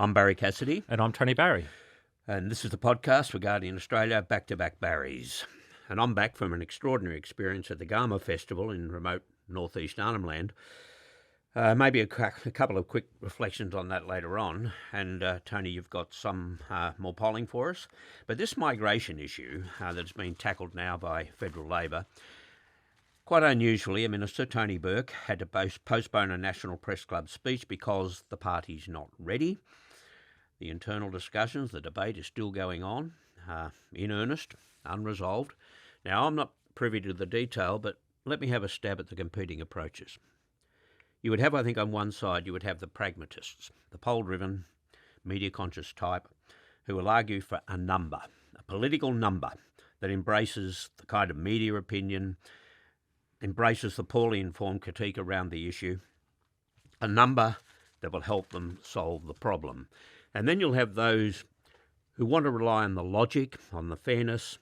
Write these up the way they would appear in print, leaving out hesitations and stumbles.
I'm Barrie Cassidy, And I'm Tony Barrie. and this is the podcast regarding Australia, Back Barries. And I'm back from an extraordinary experience at the Garma Festival in remote northeast Arnhem Land. Maybe a couple of quick reflections on that later on. And Tony, you've got some more polling for us. But this migration issue that's been tackled now by Federal Labor, quite unusually, Minister Tony Burke had to postpone a National Press Club speech because the party's not ready. The internal discussions, the debate is still going on, in earnest, unresolved. Now, I'm not privy to the detail, but let me have a stab at the competing approaches. You would have, I think, on one side, you would have the pragmatists, the poll-driven, media-conscious type, who will argue for a number, a political number that embraces the kind of media opinion, embraces the poorly informed critique around the issue, a number that will help them solve the problem. And then you'll have those who want to rely on the logic, on the fairness,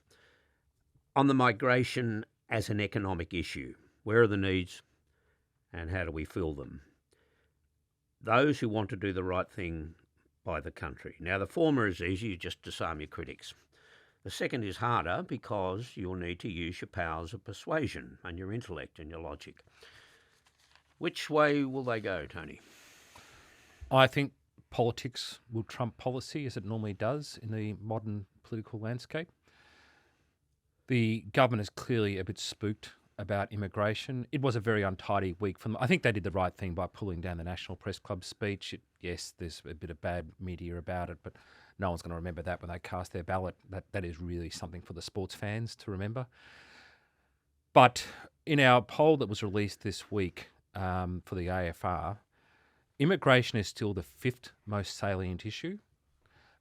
on the migration as an economic issue. Where are the needs and how do we fill them? Those who want to do the right thing by the country. Now, the former is easy, you just disarm your critics. The second is harder because you'll need to use your powers of persuasion and your intellect and your logic. Which way will they go, Tony? I think politics will trump policy, as it normally does in the modern political landscape. The government is clearly a bit spooked about immigration. It was a very untidy week for them. I think they did the right thing by pulling down the National Press Club speech. Yes, there's a bit of bad media about it, but no one's going to remember that when they cast their ballot. That is really something for the sports fans to remember. But in our poll that was released this week for the AFR, immigration is still the fifth most salient issue.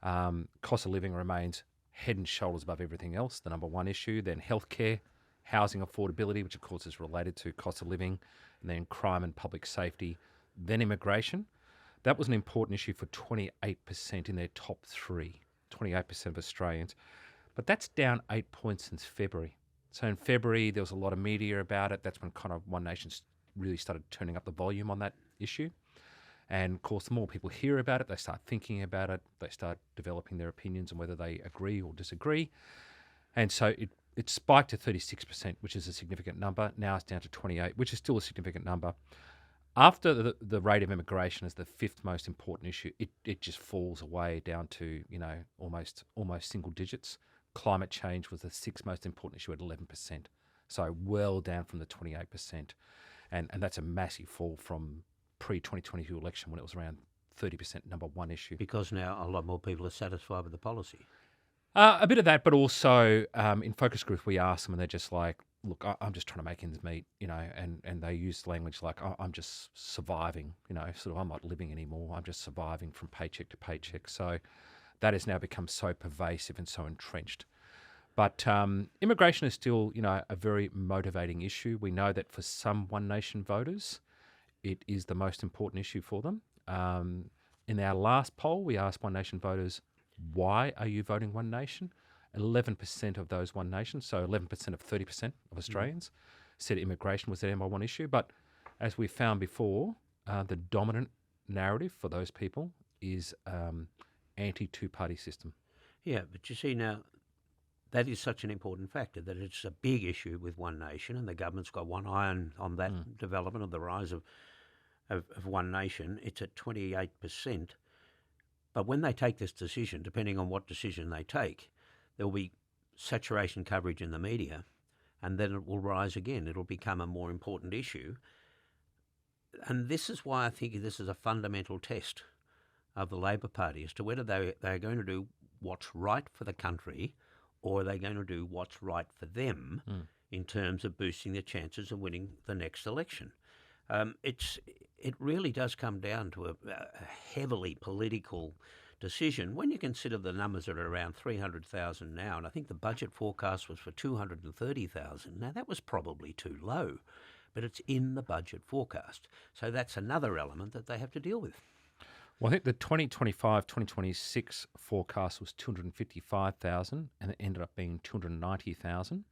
Cost of living remains head and shoulders above everything else, the number one issue. Then healthcare, housing affordability, which of course is related to cost of living, and then crime and public safety, then immigration. That was an important issue for 28% in their top three, 28% of Australians. But that's down 8 points since February. So in February, there was a lot of media about it. That's when kind of One Nation really started turning up the volume on that issue. And of course, the more people hear about it, they start thinking about it, they start developing their opinions on whether they agree or disagree. And so it spiked to 36%, which is a significant number. Now it's down to 28%, which is still a significant number. After the rate of immigration is the fifth most important issue, it just falls away down to, almost single digits. Climate change was the sixth most important issue at 11%. So well down from the 28%. And that's a massive fall from pre-2022 election when it was around 30% number one issue. Because now a lot more people are satisfied with the policy. A bit of that, but also in focus groups we ask them and they're just like, look, I'm just trying to make ends meet, and they use language like, I'm just surviving, sort of I'm not living anymore, I'm just surviving from paycheck to paycheck. So that has now become so pervasive and so entrenched. But immigration is still, a very motivating issue. We know that for some One Nation voters, it is the most important issue for them. In our last poll, we asked One Nation voters, why are you voting One Nation? 11% of those One Nation, so 11% of 30% of Australians, said immigration was their number one issue. But as we found before, the dominant narrative for those people is anti-two-party system. Yeah, but you see now, that is such an important factor, that it's a big issue with One Nation, and the government's got one eye on that development of the rise of One Nation. It's at 28%. But when they take this decision, depending on what decision they take, there will be saturation coverage in the media, and then it will rise again. It'll become a more important issue. And this is why I think this is a fundamental test of the Labor Party as to whether they're going to do what's right for the country, or are they going to do what's right for them in terms of boosting their chances of winning the next election. It really does come down to a heavily political decision. When you consider the numbers that are around 300,000 now, and I think the budget forecast was for 230,000. Now, that was probably too low, but it's in the budget forecast. So that's another element that they have to deal with. Well, I think the 2025-2026 forecast was 255,000 and it ended up being 290,000.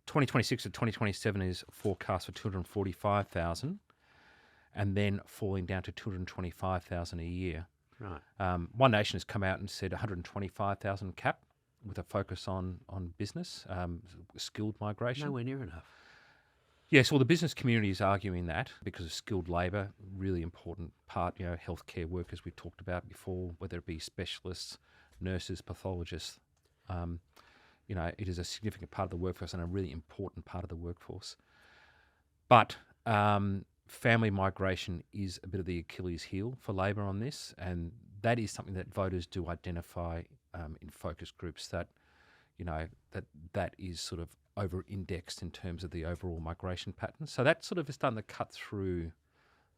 2026 to 2027 is forecast for 245,000 and then falling down to 225,000 a year. Right. One Nation has come out and said 125,000 cap with a focus on business, skilled migration. Nowhere near enough. Yes, well, the business community is arguing that because of skilled labour, really important part, healthcare workers we've talked about before, whether it be specialists, nurses, pathologists. It is a significant part of the workforce and a really important part of the workforce. But family migration is a bit of the Achilles heel for Labor on this, and that is something that voters do identify in focus groups that is sort of over-indexed in terms of the overall migration pattern. So that sort of is starting to cut through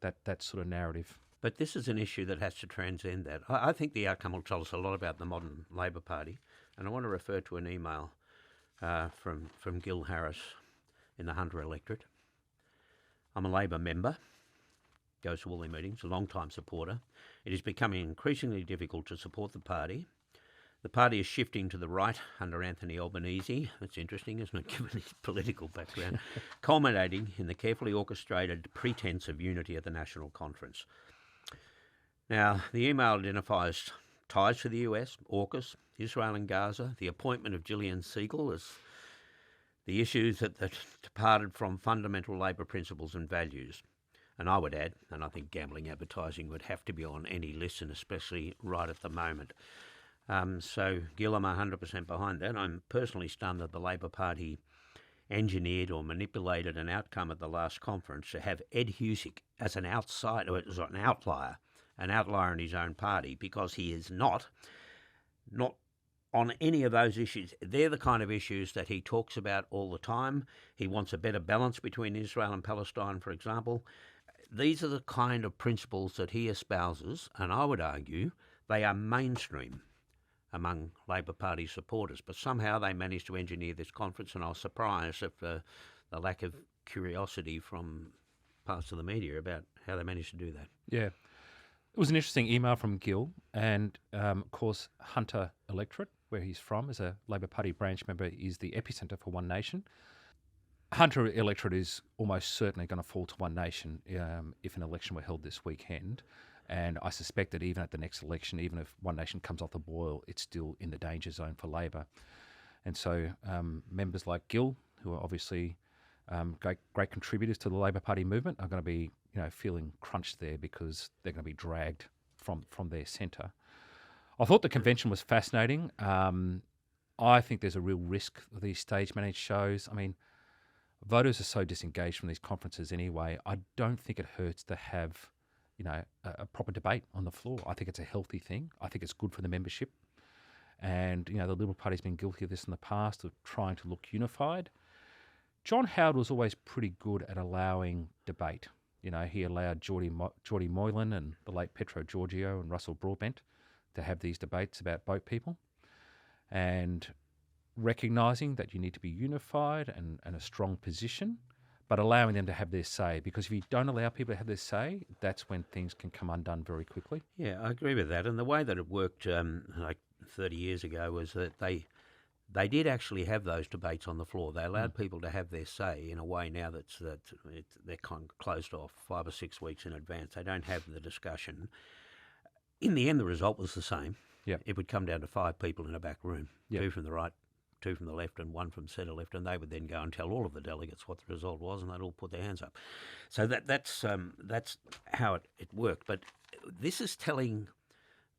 that sort of narrative. But this is an issue that has to transcend that. I think the outcome will tell us a lot about the modern Labor Party, and I want to refer to an email from Gil Harris in the Hunter electorate. I'm a Labor member, goes to all their meetings, a long-time supporter. It is becoming increasingly difficult to support the party. The party is shifting to the right under Anthony Albanese. That's interesting, isn't it, given his political background, culminating in the carefully orchestrated pretense of unity at the National Conference. Now, the email identifies ties to the US, AUKUS, Israel and Gaza, the appointment of Gillian Siegel as the issues that departed from fundamental Labor principles and values. And I would add, and I think gambling advertising would have to be on any list, and especially right at the moment. So, Gil, I'm 100% behind that. I'm personally stunned that the Labor Party engineered or manipulated an outcome at the last conference to have Ed Husic as an outlier in his own party, because he is not on any of those issues. They're the kind of issues that he talks about all the time. He wants a better balance between Israel and Palestine, for example. These are the kind of principles that he espouses, and I would argue they are mainstream among Labor Party supporters. But somehow they managed to engineer this conference, and I was surprised at the lack of curiosity from parts of the media about how they managed to do that. Yeah. It was an interesting email from Gil, and of course, Hunter electorate, where he's from, as a Labor Party branch member, is the epicentre for One Nation. Hunter electorate is almost certainly going to fall to One Nation if an election were held this weekend. And I suspect that even at the next election, even if One Nation comes off the boil, it's still in the danger zone for Labor. And so members like Gil, who are obviously great contributors to the Labor Party movement, are going to be feeling crunched there because they're going to be dragged from their centre. I thought the convention was fascinating. I think there's a real risk of these stage-managed shows. I mean, voters are so disengaged from these conferences anyway. I don't think it hurts to have a proper debate on the floor. I think it's a healthy thing. I think it's good for the membership. And, the Liberal Party's been guilty of this in the past, of trying to look unified. John Howard was always pretty good at allowing debate. He allowed Geordie Moylan and the late Petro Georgiou and Russell Broadbent to have these debates about boat people, and recognising that you need to be unified and a strong position, but allowing them to have their say, because if you don't allow people to have their say, that's when things can come undone very quickly. Yeah, I agree with that. And the way that it worked like 30 years ago was that they did actually have those debates on the floor. They allowed people to have their say in a way now that they're kind of closed off 5 or 6 weeks in advance. They don't have the discussion. In the end, the result was the same. Yep. It would come down to 5 people in a back room, Yep. 2 from the right, 2 from the left, and 1 from centre left, and they would then go and tell all of the delegates what the result was, and they'd all put their hands up. So that's how it worked. But this is telling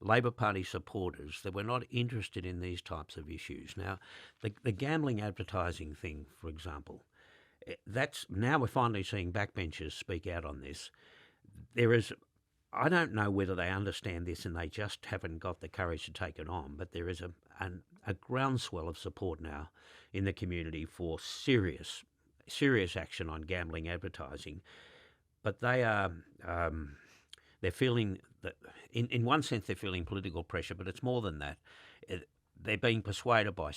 Labor Party supporters that we're not interested in these types of issues. Now, the gambling advertising thing, for example, that's now we're finally seeing backbenchers speak out on this. I don't know whether they understand this and they just haven't got the courage to take it on, but there is a groundswell of support now in the community for serious action on gambling advertising. But they are they're feeling that in one sense they're feeling political pressure, but it's more than that. They're being persuaded by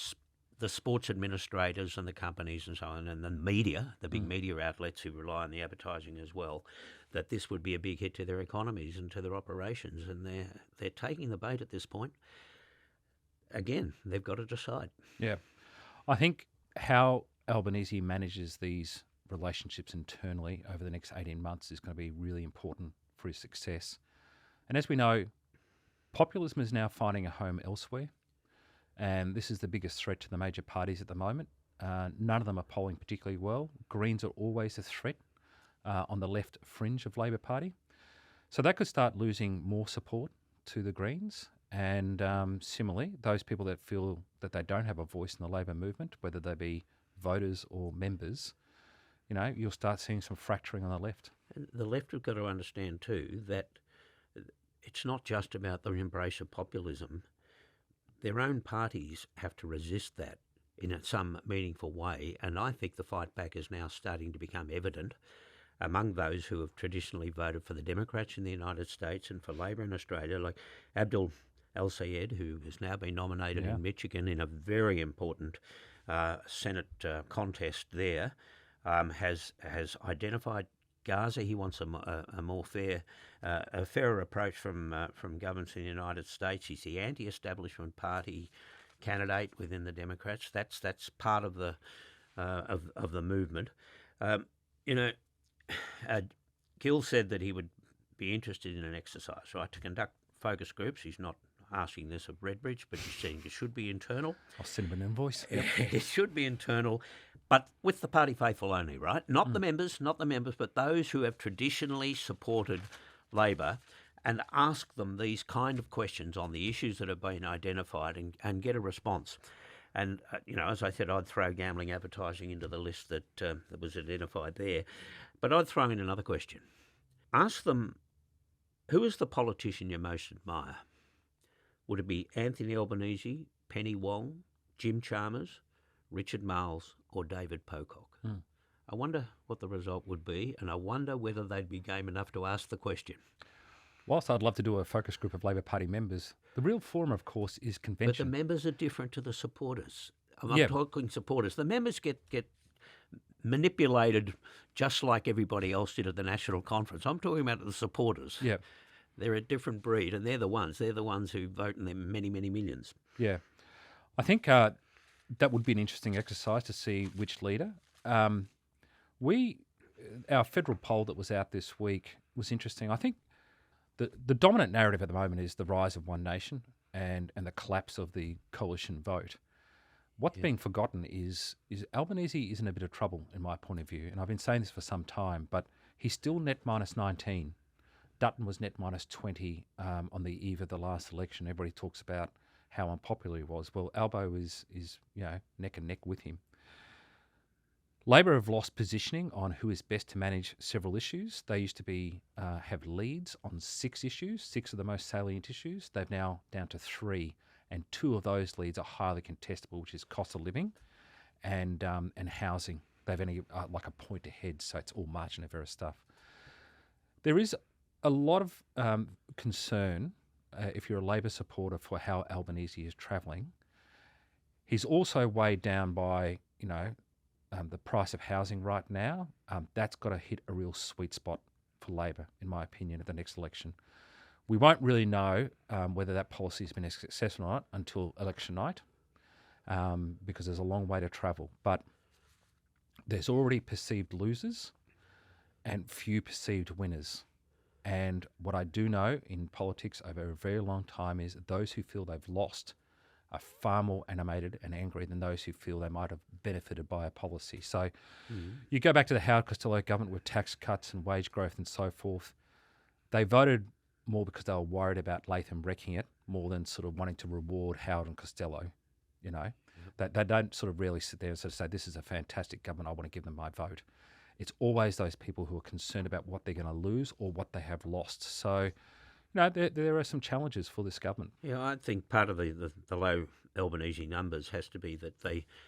the sports administrators and the companies and so on, and the media, the big media outlets who rely on the advertising as well, that this would be a big hit to their economies and to their operations, and they're taking the bait at this point. Again, they've got to decide. Yeah. I think how Albanese manages these relationships internally over the next 18 months is going to be really important for his success. And as we know, Populism is now finding a home elsewhere, and this is the biggest threat to the major parties at the moment. None of them are polling particularly well. Greens are always a threat on the left fringe of Labor Party. So that could start losing more support to the Greens. And similarly, those people that feel that they don't have a voice in the Labor movement, whether they be voters or members, you'll start seeing some fracturing on the left. And the left have got to understand too that it's not just about the embrace of populism. Their own parties have to resist that in some meaningful way, and I think the fight back is now starting to become evident among those who have traditionally voted for the Democrats in the United States and for Labor in Australia, like Abdul El-Sayed, who has now been nominated in Michigan in a very important Senate contest there, has identified Gaza. He wants a more a fairer approach from governments in the United States. He's the anti-establishment party candidate within the Democrats. That's part of the movement. Gill said that he would be interested in an exercise, right, to conduct focus groups. He's not asking this of Redbridge, but he's saying it should be internal. I'll send him an invoice. Yep. It should be internal, but with the party faithful only, right? Not the members, but those who have traditionally supported Labor, and ask them these kind of questions on the issues that have been identified and get a response. And, as I said, I'd throw gambling advertising into the list that was identified there. But I'd throw in another question. Ask them, who is the politician you most admire? Would it be Anthony Albanese, Penny Wong, Jim Chalmers, Richard Marles, or David Pocock? I wonder what the result would be, and I wonder whether they'd be game enough to ask the question. Whilst I'd love to do a focus group of Labor Party members, the real forum, of course, is convention. But the members are different to the supporters. I'm talking supporters. The members get manipulated just like everybody else did at the National Conference. I'm talking about the supporters. Yeah. They're a different breed, and they're the ones who vote in their many, many millions. Yeah. I think that would be an interesting exercise to see which leader. Our federal poll that was out this week was interesting. I think the dominant narrative at the moment is the rise of One Nation and the collapse of the coalition vote. What's being forgotten is Albanese is in a bit of trouble, in my point of view, and I've been saying this for some time, but he's still net minus 19. Dutton was net minus 20 on the eve of the last election. Everybody talks about how unpopular he was. Well, Albo is neck and neck with him. Labor have lost positioning on who is best to manage several issues. They used to have leads on 6 issues, 6 of the most salient issues. They've now down to 3, and 2 of those leads are highly contestable, which is cost of living and housing. They've only like a point ahead, so it's all margin of error stuff. There is a lot of concern if you're a Labor supporter for how Albanese is travelling. He's also weighed down by the price of housing right now. That's got to hit a real sweet spot for Labor, in my opinion, at the next election. We won't really know whether that policy has been successful or not until election night, because there's a long way to travel. But there's already perceived losers and few perceived winners. And what I do know in politics over a very long time is those who feel they've lost are far more animated and angry than those who feel they might have benefited by a policy. So you go back to the Howard Costello government with tax cuts and wage growth and so forth. They voted more because they were worried about Latham wrecking it more than sort of wanting to reward Howard and Costello. They don't sort of really sit there and sort of say, this is a fantastic government, I want to give them my vote. It's always those people who are concerned about what they're going to lose or what they have lost. So, there are some challenges for this government. Yeah, I think part of the low Albanese numbers has to be that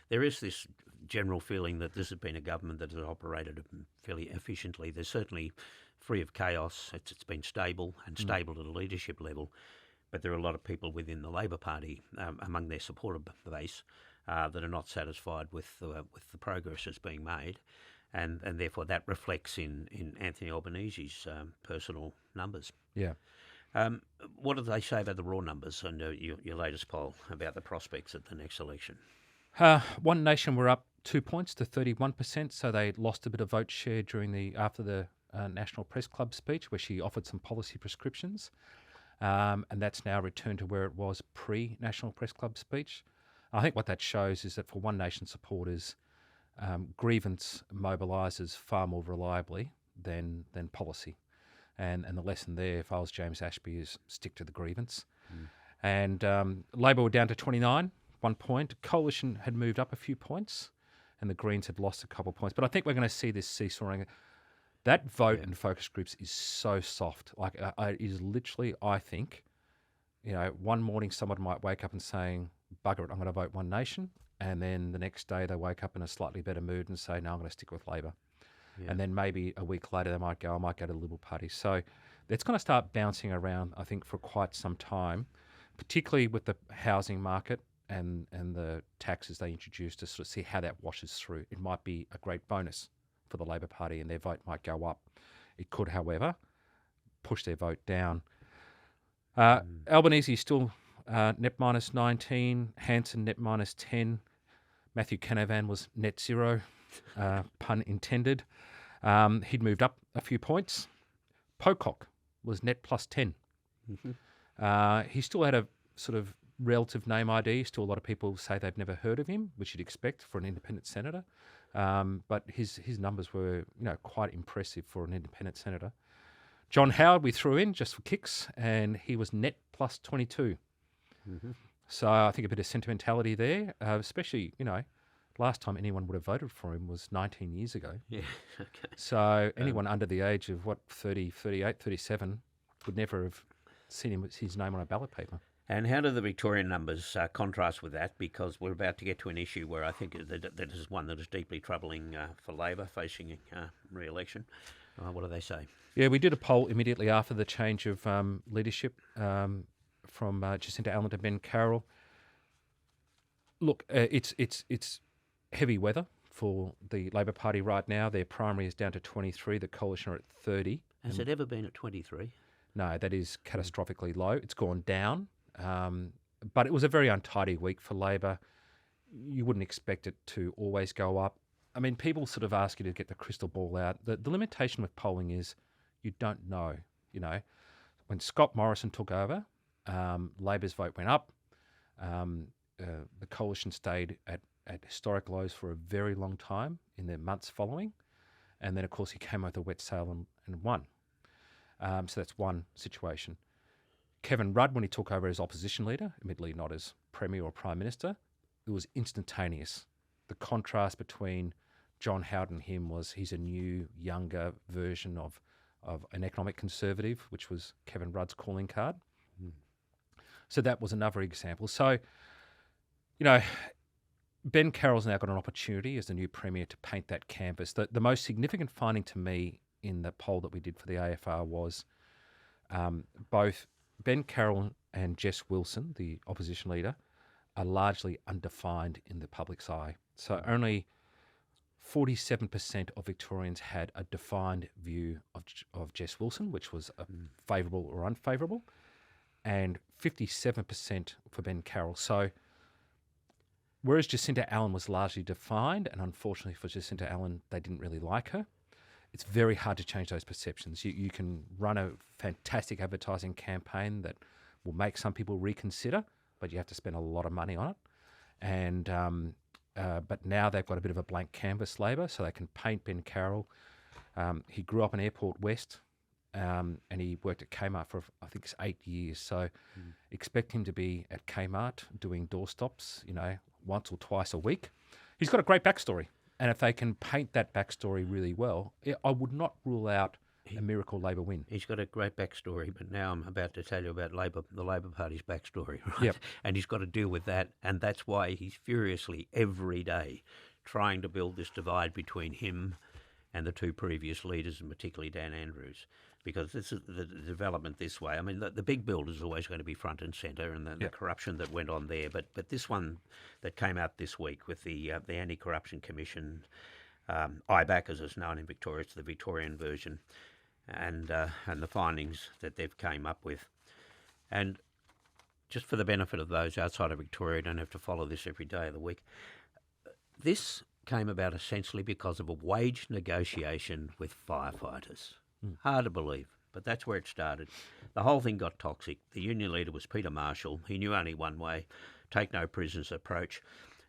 there is this general feeling that this has been a government that has operated fairly efficiently. They're certainly free of chaos. It's been stable and stable at a leadership level. But there are a lot of people within the Labor Party, among their supporter base, that are not satisfied with the progress that's being made. And therefore that reflects in Anthony Albanese's personal numbers. Yeah. What do they say about the raw numbers and your latest poll about the prospects at the next election? One Nation were up 2 points to 31%, so they lost a bit of vote share after the National Press Club speech, where she offered some policy prescriptions. and that's now returned to where it was pre-National Press Club speech. I think what that shows is that for One Nation supporters, grievance mobilises far more reliably than policy. And the lesson there, if I was James Ashby, is stick to the grievance. And Labor were down to 29, 1 point. Coalition had moved up a few points, and the Greens had lost a couple of points. But I think we're going to see this seesawing. That vote in focus groups is so soft. Like, it is literally, I think, one morning someone might wake up and saying, bugger it, I'm going to vote One Nation. And then the next day they wake up in a slightly better mood and say, no, I'm going to stick with Labor. Yeah. And then maybe a week later they might go, I might go to the Liberal Party. So it's going to start bouncing around, I think, for quite some time, particularly with the housing market and the taxes they introduced to sort of see how that washes through. It might be a great bonus for the Labor Party and their vote might go up. It could, however, push their vote down. Albanese still net minus 19, Hanson net minus 10, Matthew Canavan was net 0, pun intended. He'd moved up a few points. Pocock was net plus 10. He still had a sort of relative name ID. Still a lot of people say they've never heard of him, which you'd expect for an independent senator. But his numbers were quite impressive for an independent senator. John Howard we threw in just for kicks, and he was net plus 22. So I think a bit of sentimentality there, especially, last time anyone would have voted for him was 19 years ago. Yeah, okay. So anyone under the age of, 30, 38, 37 would never have seen his name on a ballot paper. And how do the Victorian numbers contrast with that? Because we're about to get to an issue where I think that is one that is deeply troubling for Labor facing re-election. What do they say? Yeah, we did a poll immediately after the change of leadership from Jacinta Allen to Ben Carroll. Look, it's heavy weather for the Labor Party right now. Their primary is down to 23. The coalition are at 30. Has it ever been at 23? No, that is catastrophically low. It's gone down. But it was a very untidy week for Labor. You wouldn't expect it to always go up. I mean, people sort of ask you to get the crystal ball out. The limitation with polling is you don't know. When Scott Morrison took over, Labor's vote went up. The coalition stayed at historic lows for a very long time in the months following. And then, of course, he came with a wet sail and won. So that's one situation. Kevin Rudd, when he took over as opposition leader, admittedly not as Premier or Prime Minister, it was instantaneous. The contrast between John Howard and him was he's a new, younger version of an economic conservative, which was Kevin Rudd's calling card. So that was another example. So, Ben Carroll's now got an opportunity as the new Premier to paint that canvas. The most significant finding to me in the poll that we did for the AFR was both Ben Carroll and Jess Wilson, the opposition leader, are largely undefined in the public's eye. So only 47% of Victorians had a defined view of Jess Wilson, which was favourable or unfavourable, and 57% for Ben Carroll. So whereas Jacinta Allen was largely defined, and unfortunately for Jacinta Allen, they didn't really like her, it's very hard to change those perceptions. You can run a fantastic advertising campaign that will make some people reconsider, but you have to spend a lot of money on it. And but now they've got a bit of a blank canvas, Labor, so they can paint Ben Carroll. He grew up in Airport West, and he worked at Kmart for, I think, 8 years. So expect him to be at Kmart doing doorstops, once or twice a week. He's got a great backstory. And if they can paint that backstory really well, I would not rule out a miracle Labor win. He's got a great backstory, but now I'm about to tell you about the Labor Party's backstory, right? Yep. And he's got to deal with that, and that's why he's furiously every day trying to build this divide between him and the two previous leaders, and particularly Dan Andrews, because this is the development this way. I mean, the big build is always going to be front and centre, and the corruption that went on there. But this one that came out this week with the Anti-Corruption Commission, IBAC as it's known in Victoria, it's the Victorian version, and the findings that they've came up with. And just for the benefit of those outside of Victoria, don't have to follow this every day of the week, this came about essentially because of a wage negotiation with firefighters. Hard to believe. but that's where it started. The whole thing got toxic. The union leader was Peter Marshall. He knew only one way, take no prisoners approach,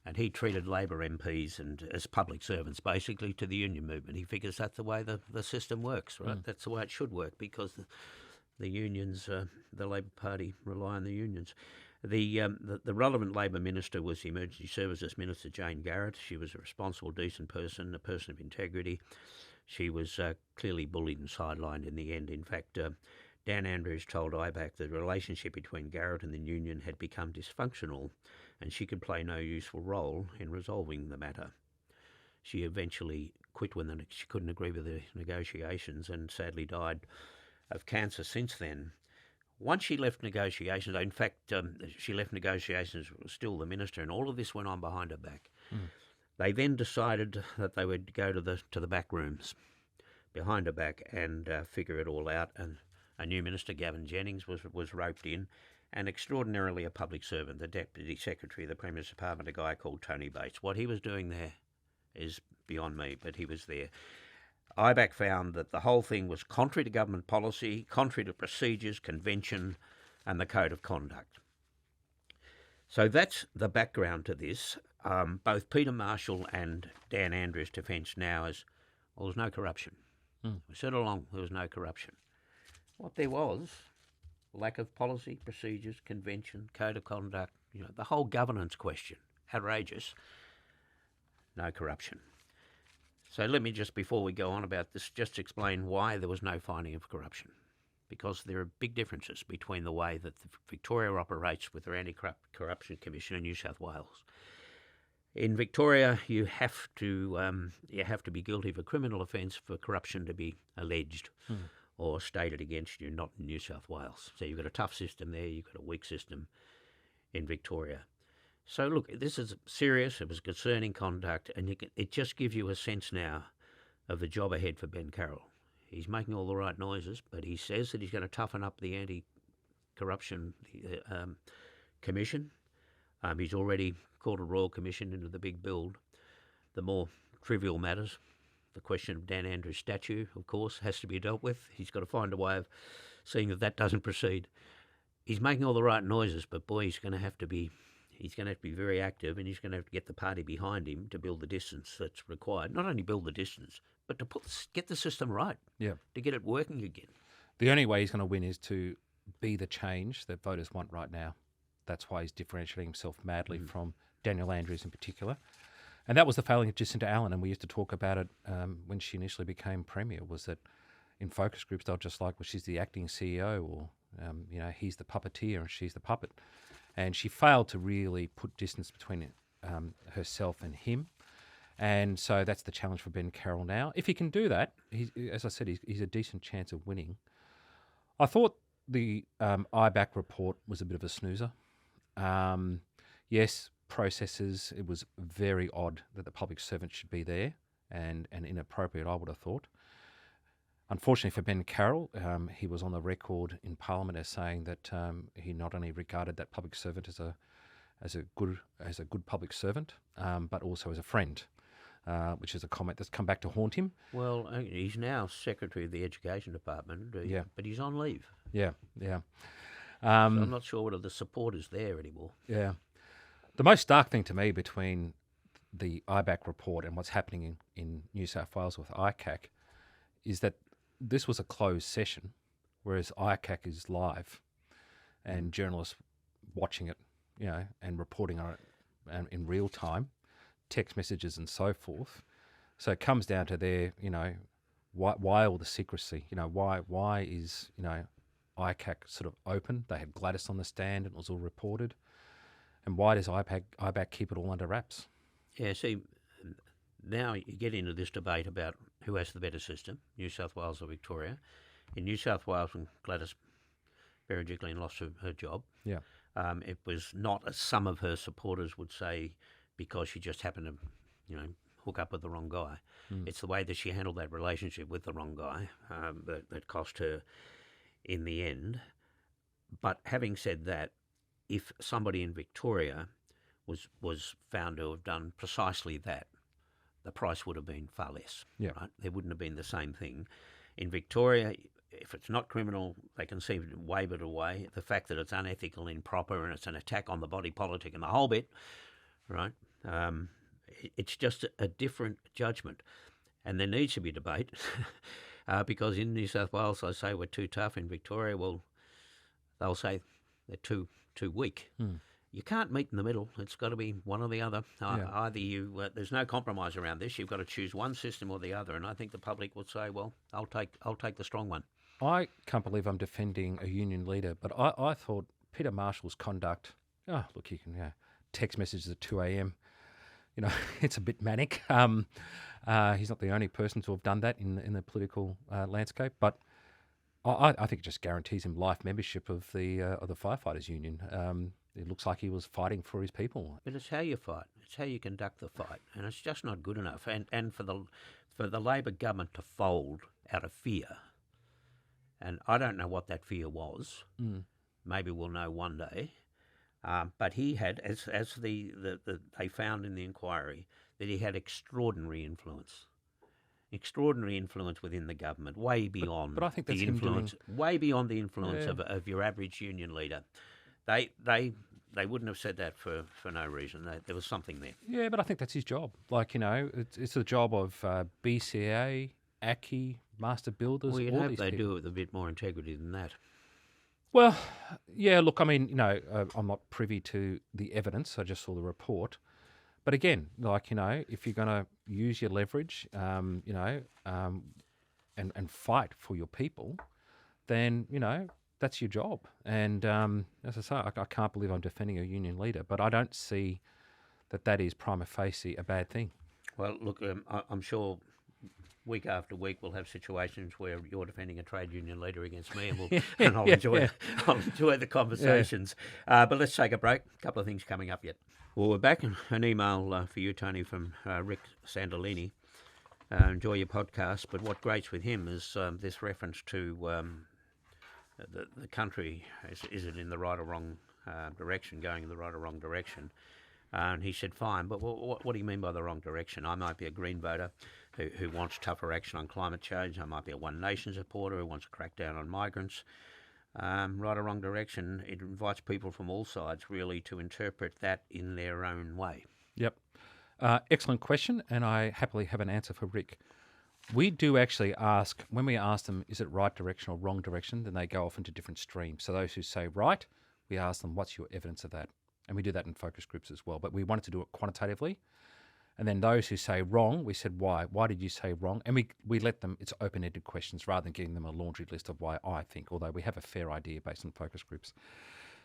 and he treated Labor MPs and as public servants basically to the union movement. He figures that's the way the system works, right? That's the way it should work because the unions, the Labor Party rely on the unions. The relevant Labor minister was the Emergency Services Minister, Jane Garrett. She was a responsible, decent person, a person of integrity. She was clearly bullied and sidelined in the end. In fact, Dan Andrews told IBAC that the relationship between Garrett and the union had become dysfunctional and she could play no useful role in resolving the matter. She eventually quit when she couldn't agree with the negotiations and sadly died of cancer since then. Once she left negotiations, in fact, she left negotiations, was still the minister, and all of this went on behind her back. They then decided that they would go to the back rooms behind her back and figure it all out. And a new minister, Gavin Jennings, was roped in, and extraordinarily a public servant, the Deputy Secretary of the Premier's Department, a guy called Tony Bates. What he was doing there is beyond me, but he was there. IBAC found that the whole thing was contrary to government policy, contrary to procedures, convention, and the code of conduct. So that's the background to this. Both Peter Marshall and Dan Andrews' defence now is, well, there's no corruption. We said along there was no corruption. What there was, lack of policy, procedures, convention, code of conduct, the whole governance question, outrageous, no corruption. So let me just, before we go on about this, just explain why there was no finding of corruption. Because there are big differences between the way that Victoria operates with their Anti-Corruption Commission in New South Wales. In Victoria, you have to be guilty of a criminal offence for corruption to be alleged or stated against you, not in New South Wales. So you've got a tough system there, you've got a weak system in Victoria. So look, this is serious, it was concerning conduct, and it just gives you a sense now of the job ahead for Ben Carroll. He's making all the right noises, but he says that he's going to toughen up the Anti-Corruption Commission. He's already called a Royal Commission into the big build. The more trivial matters, the question of Dan Andrews' statue, of course, has to be dealt with. He's got to find a way of seeing that that doesn't proceed. He's making all the right noises, but boy, he's going to have to be very active, and he's going to have to get the party behind him to build the distance that's required. Not only build the distance, but to get the system right, to get it working again. The only way he's going to win is to be the change that voters want right now. That's why he's differentiating himself madly from Daniel Andrews in particular. And that was the failing of Jacinta Allen, and we used to talk about it when she initially became Premier, was that in focus groups they'll just like, well, she's the acting CEO, or, he's the puppeteer and she's the puppet. And she failed to really put distance between herself and him. And so that's the challenge for Ben Carroll now. If he can do that, as I said, he's a decent chance of winning. I thought the IBAC report was a bit of a snoozer. Yes, processes, it was very odd that the public servant should be there, and inappropriate, I would have thought. Unfortunately for Ben Carroll, he was on the record in Parliament as saying that he not only regarded that public servant as a good public servant, but also as a friend, which is a comment that's come back to haunt him. Well, he's now Secretary of the Education Department, but he's on leave. Yeah. So I'm not sure whether the support is there anymore. Yeah. The most stark thing to me between the IBAC report and what's happening in New South Wales with ICAC is that this was a closed session, whereas ICAC is live and journalists watching it, and reporting on it in real time, text messages and so forth. So it comes down to why all the secrecy? Why is, ICAC sort of open? They had Gladys on the stand and it was all reported. And why does IBAC keep it all under wraps? Yeah, see, now you get into this debate about who has the better system, New South Wales or Victoria. In New South Wales, when Gladys Berejiklian lost her job, it was not, as some of her supporters would say, because she just happened to, hook up with the wrong guy. It's the way that she handled that relationship with the wrong guy that cost her in the end. But having said that, if somebody in Victoria was found to have done precisely that, the price would have been far less. Yeah. Right? There wouldn't have been the same thing. In Victoria, if it's not criminal, they can seem to wave it away. The fact that it's unethical, improper, and it's an attack on the body politic and the whole bit, right? It's just a different judgment. And there needs to be debate because in New South Wales, they say we're too tough. In Victoria, well, they'll say they're too weak. You can't meet in the middle. It's got to be one or the other. Either you, there's no compromise around this. You've got to choose one system or the other. And I think the public will say, well, I'll take the strong one. I can't believe I'm defending a union leader, but I thought Peter Marshall's conduct. Oh, look, you can text messages at 2 a.m. It's a bit manic. He's not the only person to have done that in the political landscape, but I think it just guarantees him life membership of the firefighters union. It looks like he was fighting for his people. But it's how you fight. It's how you conduct the fight, and it's just not good enough. And for the Labor government to fold out of fear, and I don't know what that fear was. Maybe we'll know one day. But he had, as they found in the inquiry, that he had extraordinary influence within the government, way beyond. But I think that's the influence, way beyond the influence of your average union leader. They wouldn't have said that for no reason. There was something there. Yeah, but I think that's his job. It's the job of BCA, ACCI, Master Builders. Well, you'd all hope these they people. do it with a bit more integrity than that. Well, yeah, look, I mean, I'm not privy to the evidence. I just saw the report. But again, if you're going to use your leverage, and fight for your people, then, that's your job. And as I say, I can't believe I'm defending a union leader, but I don't see that is prima facie a bad thing. Well, look, I'm sure week after week we'll have situations where you're defending a trade union leader against me, and I'll enjoy the conversations. But let's take a break. A couple of things coming up yet. Well, we're back. An email for you, Tony, from Rick Sandolini. Enjoy your podcast, but what grates with him is this reference to the country. Is it in the right or wrong direction, going in the right or wrong direction? And he said, fine, but what do you mean by the wrong direction? I might be a Green voter who wants tougher action on climate change. I might be a One Nation supporter who wants to crack down on migrants. Right or wrong direction, it invites people from all sides really to interpret that in their own way. Yep. Excellent question, and I happily have an answer for Rick. We do actually ask, when we ask them, is it right direction or wrong direction, then they go off into different streams. So those who say right, we ask them, what's your evidence of that? And we do that in focus groups as well. But we wanted to do it quantitatively. And then those who say wrong, we said, why? Why did you say wrong? And we let them, it's open-ended questions rather than giving them a laundry list of why I think, although we have a fair idea based on focus groups.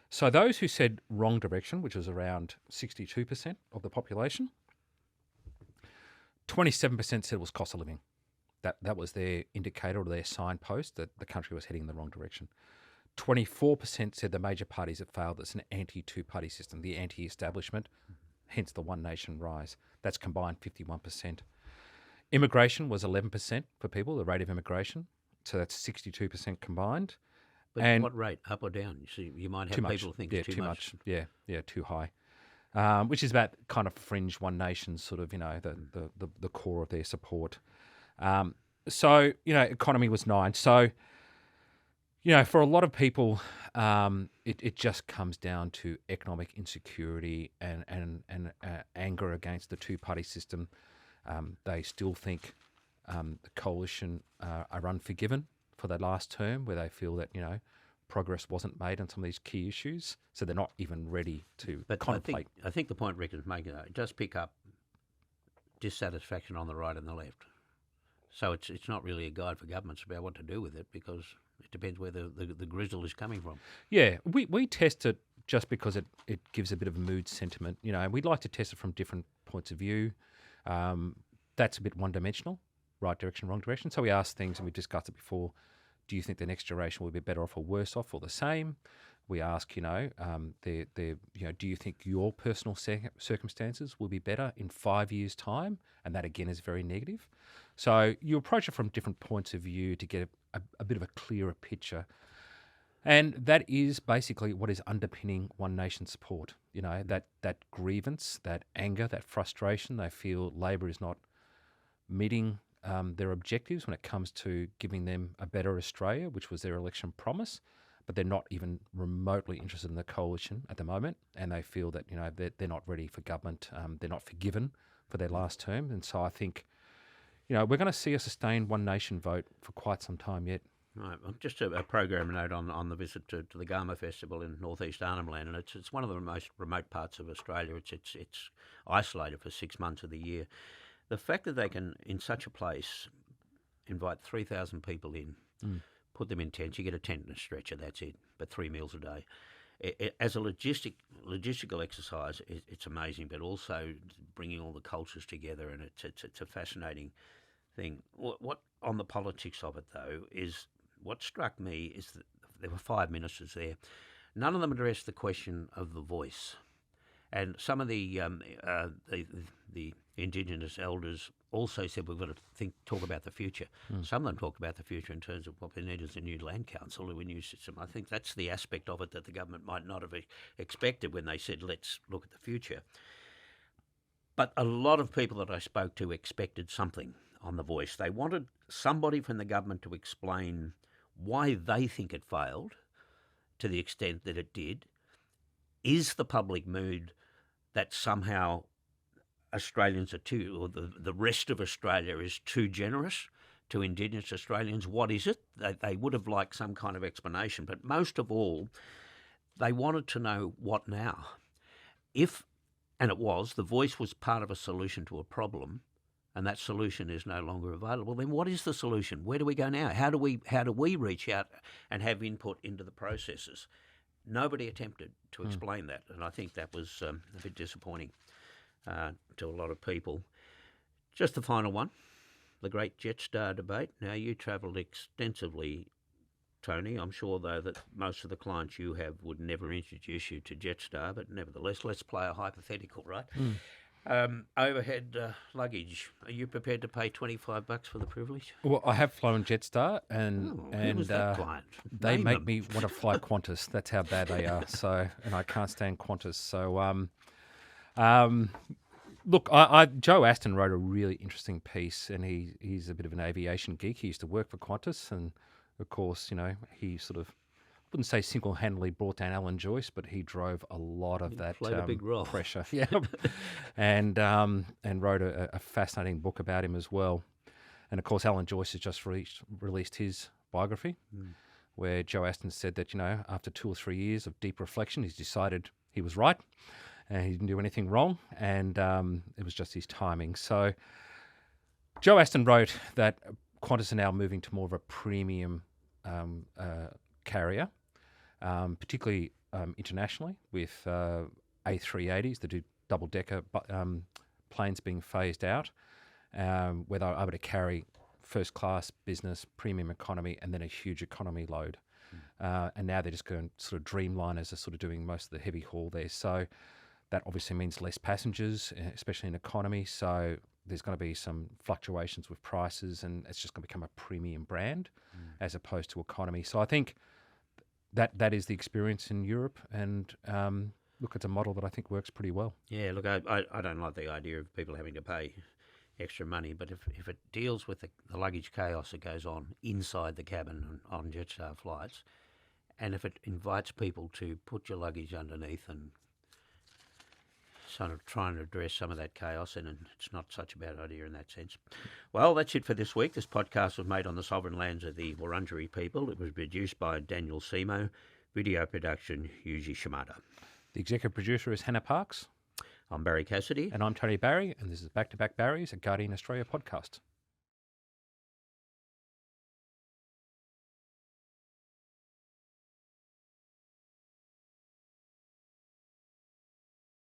So those who said wrong direction, which was around 62% of the population, 27% said it was cost of living. That was their indicator or their signpost that the country was heading in the wrong direction. 24% said the major parties have failed. It's an anti-two-party system, the anti-establishment, hence the One Nation rise. That's combined 51%. Immigration was 11% for people, the rate of immigration. So that's 62% combined. But and what rate, up or down? You might have people think it's too much. Yeah, too high. Which is about kind of fringe One Nation, sort of, the core of their support. So, economy was 9. So, for a lot of people, it just comes down to economic insecurity and anger against the two-party system. They still think the coalition are unforgiven for that last term, where they feel that, progress wasn't made on some of these key issues, so they're not even ready to contemplate. I think the point Rick is making, it does pick up dissatisfaction on the right and the left. So it's not really a guide for governments about what to do with it, because it depends where the grizzle is coming from. Yeah, we test it just because it gives a bit of a mood sentiment. We'd like to test it from different points of view. That's a bit one-dimensional, right direction, wrong direction. So we ask things, and we've discussed it before. Do you think the next generation will be better off or worse off or the same? We ask, do you think your personal circumstances will be better in 5 years' time? And that, again, is very negative. So you approach it from different points of view to get a bit of a clearer picture. And that is basically what is underpinning One Nation support. That grievance, that anger, that frustration. They feel Labor is not meeting their objectives when it comes to giving them a better Australia, which was their election promise, but they're not even remotely interested in the coalition at the moment, and they feel that they're not ready for government. They're not forgiven for their last term, and so I think we're going to see a sustained one nation vote for quite some time yet. Right. Well, just a program note on the visit to the Gama Festival in northeast Arnhem Land, and it's one of the most remote parts of Australia. It's isolated for 6 months of the year. The fact that they can, in such a place, invite 3,000 people in, put them in tents. You get a tent and a stretcher. That's it. But 3 meals a day. As a logistical exercise, it's amazing. But also bringing all the cultures together, and it's a fascinating thing. What on the politics of it though is. What struck me is that there were 5 ministers there. None of them addressed the question of the voice, and some of the Indigenous elders also said we've got to talk about the future. Some of them talked about the future in terms of what we need is a new land council, a new system. I think that's the aspect of it that the government might not have expected when they said let's look at the future. But a lot of people that I spoke to expected something on the voice. They wanted somebody from the government to explain why they think it failed to the extent that it did. Is the public mood that somehow Australians are too, or the rest of Australia is too generous to Indigenous Australians? What is it? They would have liked some kind of explanation, but most of all, they wanted to know what now. And the voice was part of a solution to a problem, and that solution is no longer available, then what is the solution? Where do we go now? How do we reach out and have input into the processes? Nobody attempted to explain that, and I think that was a bit disappointing to a lot of people. Just the final one, the great Jetstar debate. Now, you travelled extensively, Tony. I'm sure, though, that most of the clients you have would never introduce you to Jetstar, but nevertheless, let's play a hypothetical, right? Overhead luggage. Are you prepared to pay $25 for the privilege? Well, I have flown Jetstar, and who was that client? they Name make them. me want to fly Qantas. That's how bad they are. So, and I can't stand Qantas. So, look, Joe Aston wrote a really interesting piece, and he's a bit of an aviation geek. He used to work for Qantas, and of course, he sort of, wouldn't say single-handedly brought down Alan Joyce, but he drove a lot of that played a big role. Pressure. Yeah, and wrote a fascinating book about him as well. And of course, Alan Joyce has just released his biography, where Joe Aston said that after 2 or 3 years of deep reflection, he's decided he was right, and he didn't do anything wrong, and it was just his timing. So Joe Aston wrote that Qantas are now moving to more of a premium carrier. Particularly internationally, with A380s, the double-decker planes being phased out, where they're able to carry first-class, business, premium economy, and then a huge economy load. And now they're just going sort of Dreamliners are sort of doing most of the heavy haul there. So that obviously means less passengers, especially in economy. So there's going to be some fluctuations with prices, and it's just going to become a premium brand as opposed to economy. So I think that is the experience in Europe, and look, it's a model that I think works pretty well. Yeah, look, I don't like the idea of people having to pay extra money, but if it deals with the luggage chaos that goes on inside the cabin on Jetstar flights, and if it invites people to put your luggage underneath and sort of trying to address some of that chaos, and it's not such a bad idea in that sense. Well, that's it for this week. This podcast was made on the sovereign lands of the Wurundjeri people. It was produced by Daniel Simo. Video production, Yuji Shimada. The executive producer is Hannah Parks. I'm Barrie Cassidy. And I'm Tony Barrie, and this is Back to Back Barries, a Guardian Australia podcast.